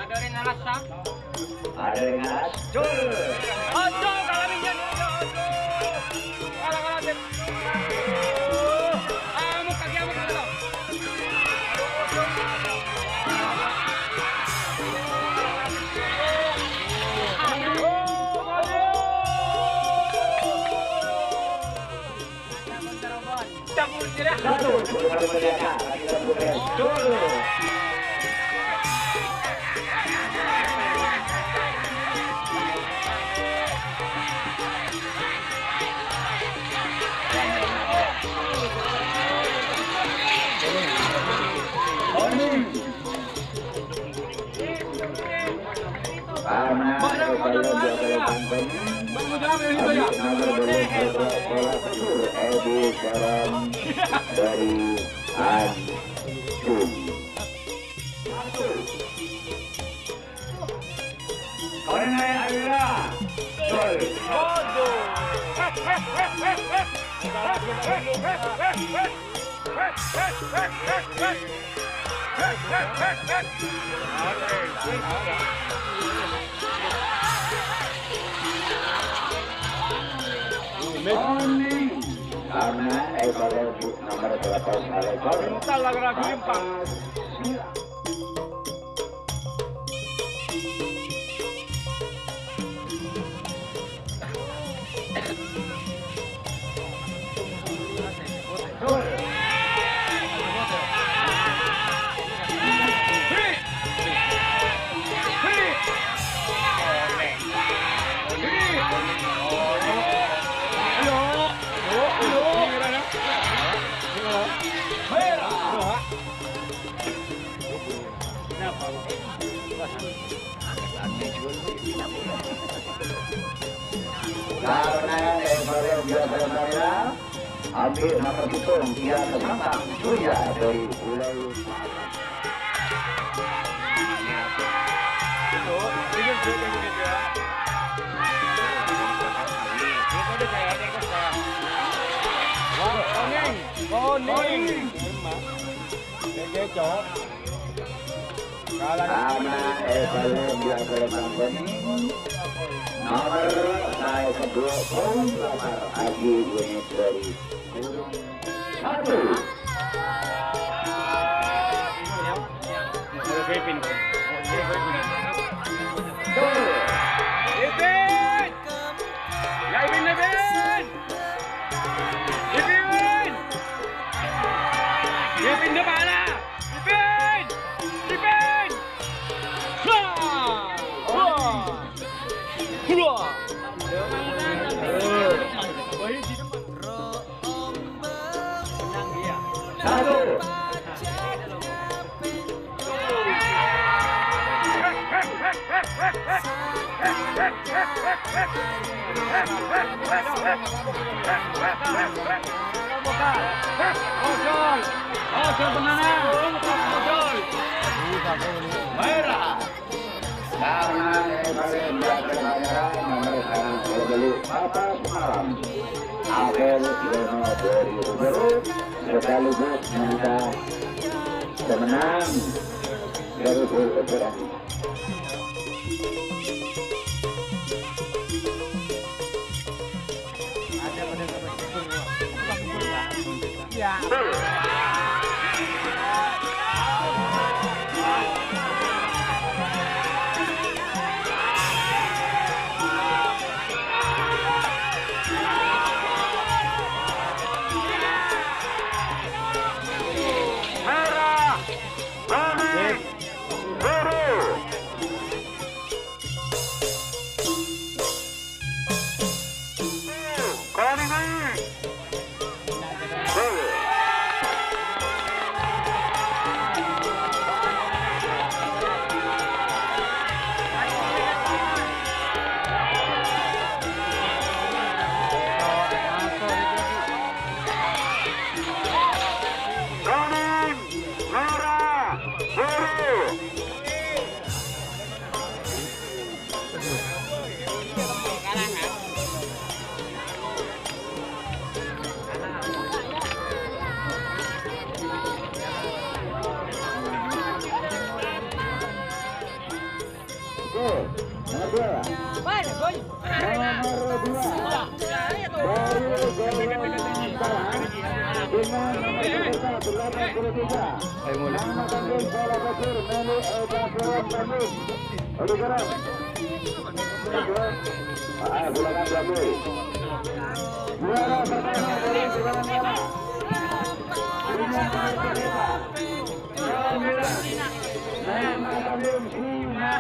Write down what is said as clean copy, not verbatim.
Ada yang ngalas sak. Ada yang ngalas. Aduh, kalau minyak aduh. Kalah deh. Amuk kaki lo. Satu, dari Tanjung. Oleh adalah karena ekor nomor 8 ekor. Salah ragu limpang. Karena ekor yang biasa ambil nomor hitung dia tersampang surya dari mulai karena ekor yang biasa nomor saya kedua lamar Agi unit dari satu. Sekaligus minta kemenang dari perlombaan. Nomor 2 dari dengan nomor 83. Nama kambing bola pasir menu ekor kambing. Oleh garam. Silakan diambil. Juara pertama dari dengan merah. Dengan nomor 5. Nama kambing Singa.